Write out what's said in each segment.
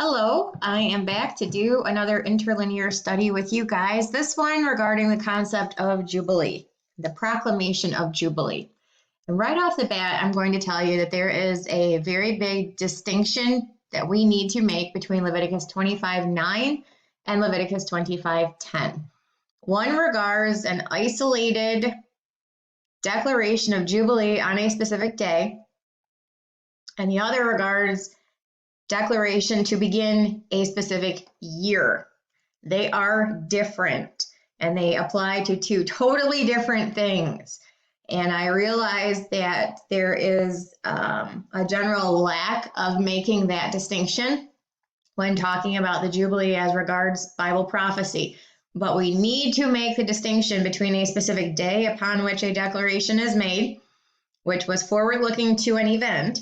Hello, I am back to do another interlinear study with you guys, this one regarding the concept of Jubilee, the proclamation of Jubilee. And right off the bat, I'm going to tell you that there is a very big distinction that we need to make between Leviticus 25:9 and Leviticus 25:10. One regards an isolated declaration of Jubilee on a specific day, and the other regards declaration to begin a specific year. They are different and they apply to two totally different things. And I realize that there is a general lack of making that distinction when talking about the Jubilee as regards Bible prophecy. But we need to make the distinction between a specific day upon which a declaration is made, which was forward looking to an event,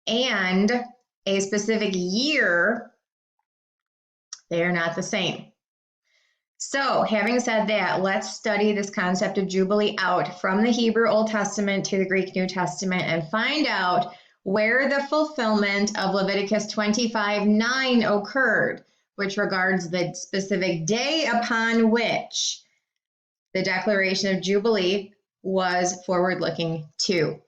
and a specific year. They are not the same. So, having said that, let's study this concept of Jubilee out from the Hebrew Old Testament to the Greek New Testament and find out where the fulfillment of Leviticus 25:9 occurred, which regards the specific day upon which the declaration of Jubilee was forward-looking to.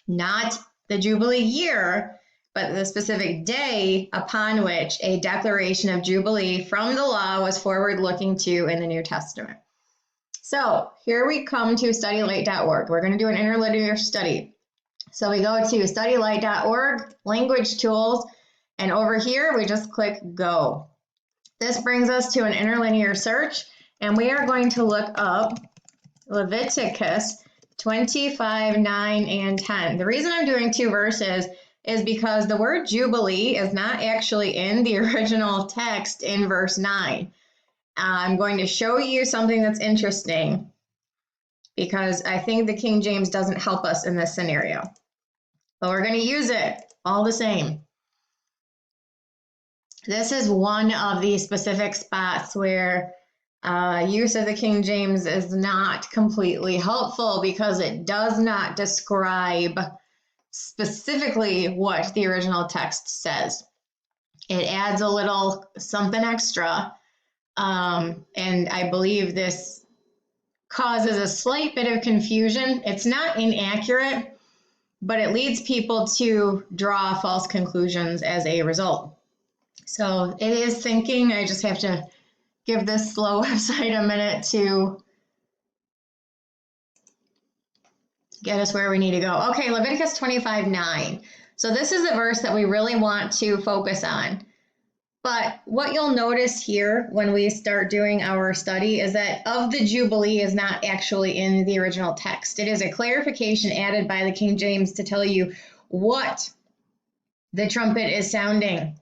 Not the Jubilee year, but the specific day upon which a declaration of Jubilee from the law was forward-looking to in the New Testament. So here we come to studylight.org. We're going to do an interlinear study. So we go to studylight.org, language tools, and over here we just click go. This brings us to an interlinear search, and we are going to look up Leviticus 25:9 and 10. The reason I'm doing two verses is because the word Jubilee is not actually in the original text in verse 9. I'm going to show you something that's interesting because I think the King James doesn't help us in this scenario. But we're going to use it all the same. This is one of the specific spots where use of the King James is not completely helpful because it does not describe specifically what the original text says. It adds a little something extra, and I believe this causes a slight bit of confusion. It's not inaccurate, but it leads people to draw false conclusions as a result. So it is thinking. I just have to give this slow website a minute to get us where we need to go. Okay, Leviticus 25:9. So this is the verse that we really want to focus on. But what you'll notice here when we start doing our study is that of the Jubilee is not actually in the original text. It is a clarification added by the King James to tell you what the trumpet is sounding.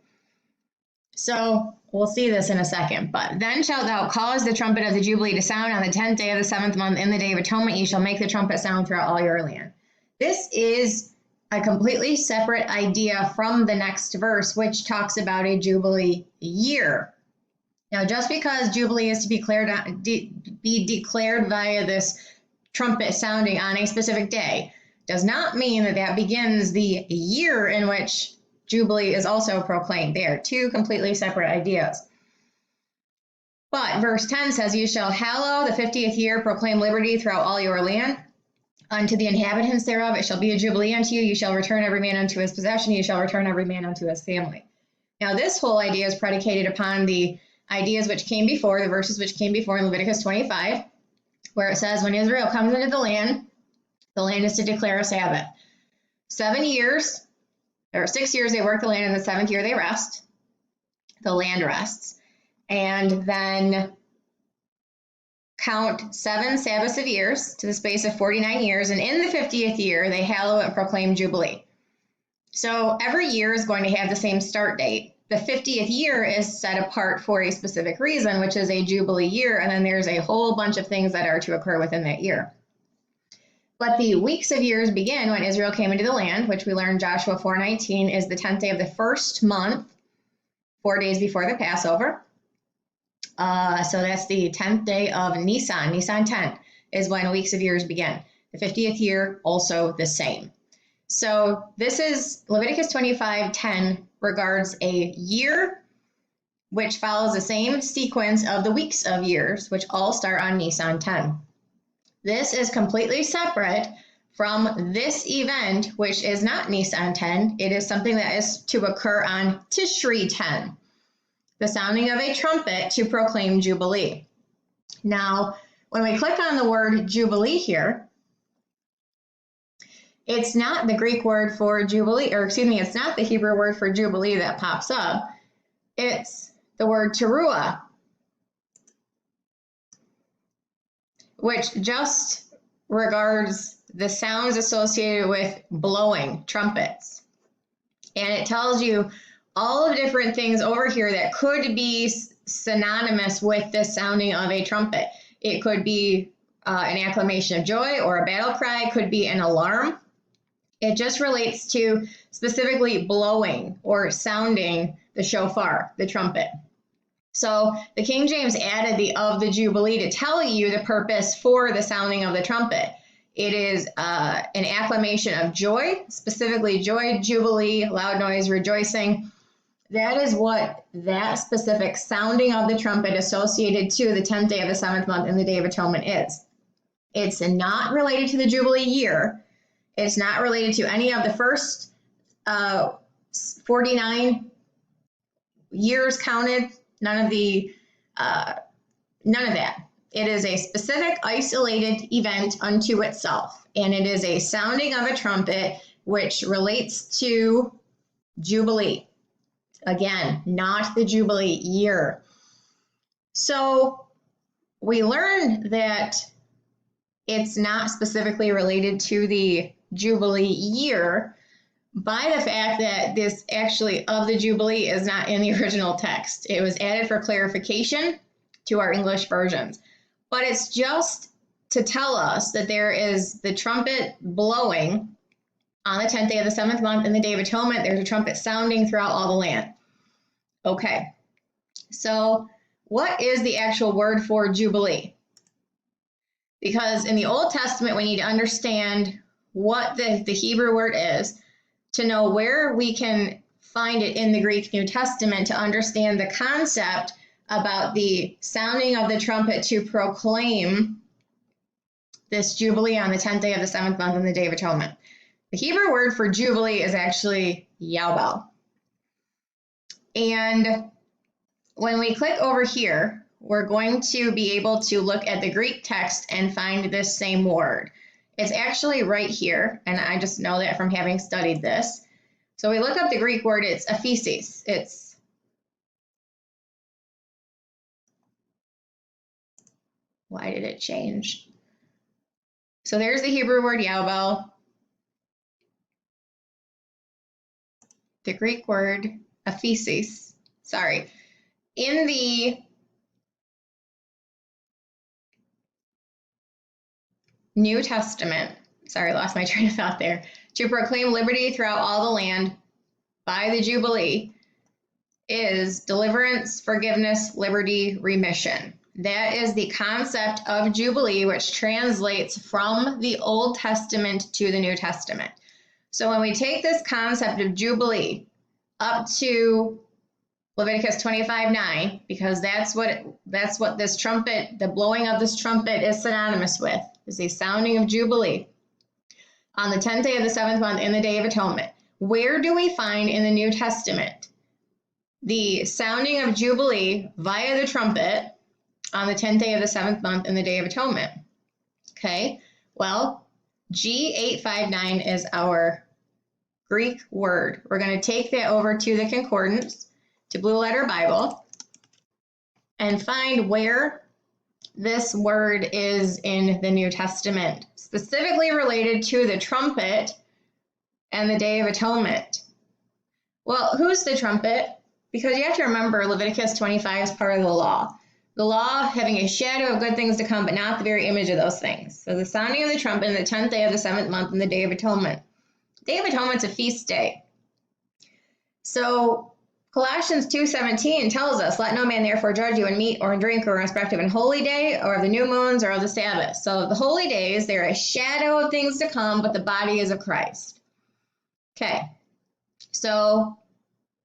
So we'll see this in a second. But then shalt thou cause the trumpet of the Jubilee to sound on the 10th day of the 7th month in the day of atonement. Ye shall make the trumpet sound throughout all your land. This is a completely separate idea from the next verse, which talks about a Jubilee year. Now, just because Jubilee is to be declared via this trumpet sounding on a specific day does not mean that that begins the year in which Jubilee is also proclaimed. They are two completely separate ideas. But verse 10 says, You shall hallow the 50th year, proclaim liberty throughout all your land. Unto the inhabitants thereof it shall be a jubilee unto you. You shall return every man unto his possession. You shall return every man unto his family. Now this whole idea is predicated upon the ideas which came before, the verses which came before in Leviticus 25, where it says, When Israel comes into the land is to declare a Sabbath. 6 years they work the land, and the 7th year they rest. The land rests. And then count 7 Sabbaths of years to the space of 49 years. And in the 50th year, they hallow and proclaim Jubilee. So every year is going to have the same start date. The 50th year is set apart for a specific reason, which is a Jubilee year. And then there's a whole bunch of things that are to occur within that year. But the weeks of years begin when Israel came into the land, which we learned Joshua 4:19 is the 10th day of the first month, 4 days before the Passover. So that's the 10th day of Nisan. Nisan 10 is when weeks of years begin. The 50th year, also the same. So this is Leviticus 25:10 regards a year, which follows the same sequence of the weeks of years, which all start on Nisan 10. This is completely separate from this event, which is not Nisan 10. It is something that is to occur on Tishri 10, the sounding of a trumpet to proclaim Jubilee. Now, when we click on the word Jubilee here, it's not the Greek word for Jubilee, or excuse me, it's not the Hebrew word for Jubilee that pops up. It's the word teruah, which just regards the sounds associated with blowing trumpets. And it tells you all of different things over here that could be synonymous with the sounding of a trumpet. It could be an acclamation of joy or a battle cry. It could be an alarm. It just relates to specifically blowing or sounding the shofar, the trumpet. So the King James added the of the Jubilee to tell you the purpose for the sounding of the trumpet. It is an acclamation of joy, specifically joy, jubilee, loud noise, rejoicing. That is what that specific sounding of the trumpet associated to the 10th day of the 7th month in the Day of Atonement is. It's not related to the Jubilee year. It's not related to any of the first 49 years counted. None of that. It is a specific isolated event unto itself, and it is a sounding of a trumpet which relates to Jubilee. Again, not the Jubilee year. So we learned that it's not specifically related to the Jubilee year by the fact that this actually of the Jubilee is not in the original text. It was added for clarification to our English versions. But it's just to tell us that there is the trumpet blowing on the 10th day of the 7th month in the Day of Atonement. There's a trumpet sounding throughout all the land. Okay, so what is the actual word for Jubilee? Because in the Old Testament, we need to understand what the Hebrew word is to know where we can find it in the Greek New Testament to understand the concept about the sounding of the trumpet to proclaim this Jubilee on the 10th day of the 7th month in the Day of Atonement. The Hebrew word for Jubilee is actually Yobel. And when we click over here, we're going to be able to look at the Greek text and find this same word. It's actually right here, and I just know that from having studied this. So we look up the Greek word, it's aphesis. Why did it change? So there's the Hebrew word Yobel. The Greek word aphesis. Sorry. In the New Testament, sorry, lost my train of thought there, to proclaim liberty throughout all the land by the Jubilee is deliverance, forgiveness, liberty, remission. That is the concept of Jubilee, which translates from the Old Testament to the New Testament. So when we take this concept of Jubilee up to Leviticus 25:9, because that's what this trumpet, the blowing of this trumpet is synonymous with, is the sounding of Jubilee on the 10th day of the 7th month in the Day of Atonement. Where do we find in the New Testament the sounding of Jubilee via the trumpet on the 10th day of the 7th month in the Day of Atonement? Okay, well, G859 is our Greek word. We're going to take that over to the concordance, to Blue Letter Bible, and find where this word is in the New Testament, specifically related to the trumpet and the Day of Atonement. Well, who's the trumpet? Because you have to remember Leviticus 25 is part of the law. The law having a shadow of good things to come, but not the very image of those things. So the sounding of the trumpet in the 10th day of the 7th month in the Day of Atonement. Day of Atonement's a feast day. So Colossians 2:17 tells us, let no man therefore judge you in meat or in drink or in respect of an holy day or of the new moons or of the Sabbath. So the holy days, they're a shadow of things to come, but the body is of Christ. Okay, so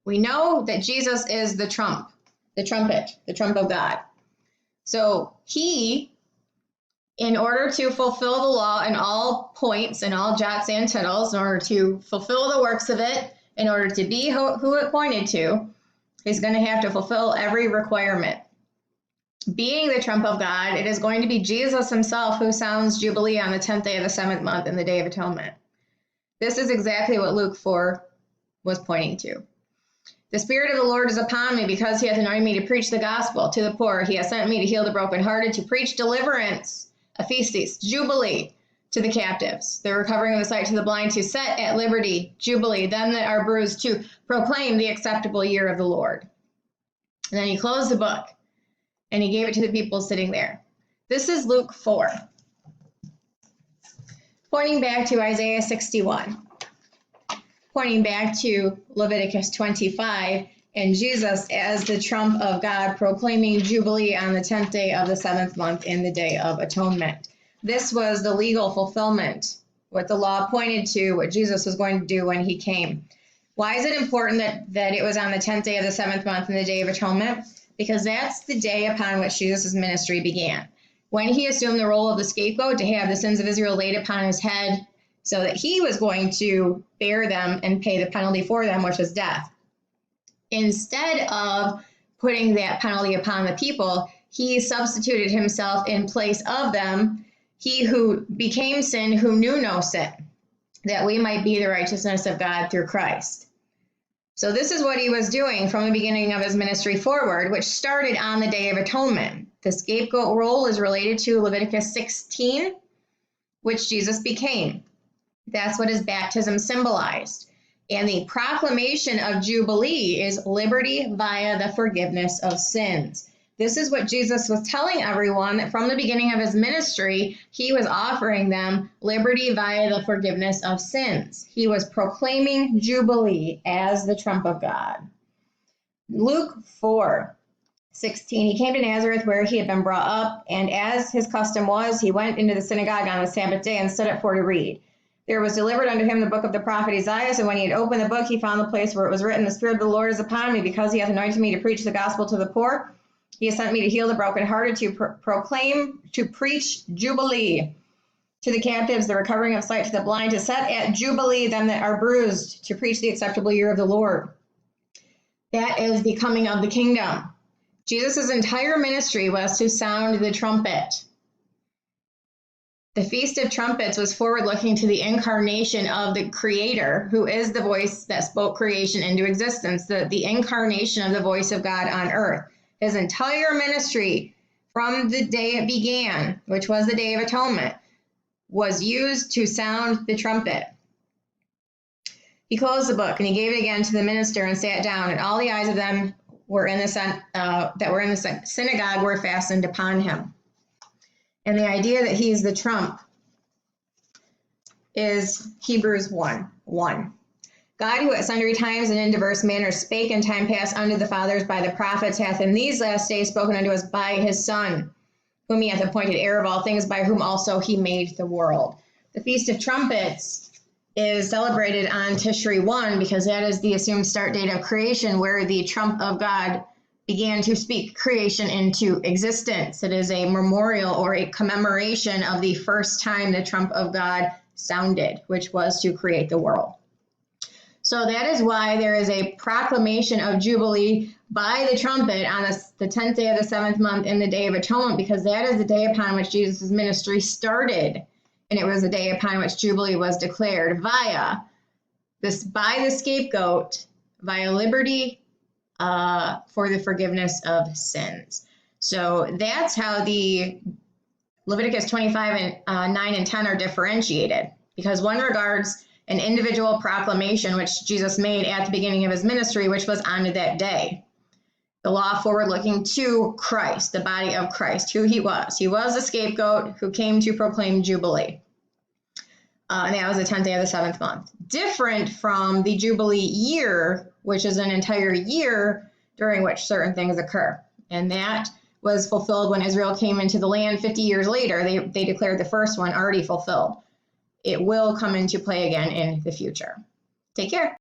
We know that Jesus is the trumpet, the trump of God. So he, in order to fulfill the law in all points and all jots and tittles, in order to fulfill the works of it, in order to be who it pointed to, he's going to have to fulfill every requirement. Being the trump of God, it is going to be Jesus himself who sounds Jubilee on the 10th day of the 7th month in the Day of Atonement. This is exactly what Luke 4 was pointing to. The Spirit of the Lord is upon me because he hath anointed me to preach the gospel to the poor. He hath sent me to heal the brokenhearted, to preach deliverance, a feast, Jubilee, to the captives, the recovering of the sight to the blind, to set at liberty, Jubilee, them that are bruised, to proclaim the acceptable year of the Lord. And then he closed the book, and he gave it to the people sitting there. This is Luke 4, pointing back to Isaiah 61. Pointing back to Leviticus 25, and Jesus as the trump of God proclaiming Jubilee on the 10th day of the 7th month in the Day of Atonement. This was the legal fulfillment, what the law pointed to, what Jesus was going to do when he came. Why is it important that it was on the 10th day of the 7th month in the Day of Atonement? Because that's the day upon which Jesus' ministry began. When he assumed the role of the scapegoat to have the sins of Israel laid upon his head, so that he was going to bear them and pay the penalty for them, which was death. Instead of putting that penalty upon the people, he substituted himself in place of them, he who became sin, who knew no sin, that we might be the righteousness of God through Christ. So this is what he was doing from the beginning of his ministry forward, which started on the Day of Atonement. The scapegoat role is related to Leviticus 16, which Jesus became. That's what his baptism symbolized. And the proclamation of Jubilee is liberty via the forgiveness of sins. This is what Jesus was telling everyone, that from the beginning of his ministry, he was offering them liberty via the forgiveness of sins. He was proclaiming Jubilee as the trump of God. Luke 4:16, he came to Nazareth where he had been brought up, and as his custom was, he went into the synagogue on the Sabbath day and stood up for to read. There was delivered unto him the book of the prophet Isaiah, and when he had opened the book, he found the place where it was written, The Spirit of the Lord is upon me, because he hath anointed me to preach the gospel to the poor. He has sent me to heal the brokenhearted, to proclaim, to preach Jubilee to the captives, the recovering of sight to the blind, to set at Jubilee them that are bruised, to preach the acceptable year of the Lord. That is the coming of the kingdom. Jesus' entire ministry was to sound the trumpet. The Feast of Trumpets was forward-looking to the incarnation of the Creator, who is the voice that spoke creation into existence, the incarnation of the voice of God on earth. His entire ministry from the day it began, which was the Day of Atonement, was used to sound the trumpet. He closed the book, and he gave it again to the minister and sat down, and all the eyes of them were that were in the synagogue were fastened upon him. And the idea that he's the trump is Hebrews 1:1. God, who at sundry times and in diverse manners spake in time past unto the fathers by the prophets, hath in these last days spoken unto us by his Son, whom he hath appointed heir of all things, by whom also he made the world. The Feast of Trumpets is celebrated on Tishri 1 because that is the assumed start date of creation, where the trump of God began to speak creation into existence. It is a memorial or a commemoration of the first time the trump of God sounded, which was to create the world. So that is why there is a proclamation of Jubilee by the trumpet on the 10th day of the 7th month in the Day of Atonement, because that is the day upon which Jesus' ministry started. And it was the day upon which Jubilee was declared by the scapegoat, via liberty, for the forgiveness of sins. So that's how the Leviticus 25 and 9 and 10 are differentiated, because one regards an individual proclamation which Jesus made at the beginning of his ministry, which was on that day. The law forward looking to Christ, the body of Christ, who he was. He was the scapegoat who came to proclaim Jubilee. And that was the 10th day of the 7th month. Different from the Jubilee year, which is an entire year during which certain things occur. And that was fulfilled when Israel came into the land 50 years later. They declared the first one already fulfilled. It will come into play again in the future. Take care.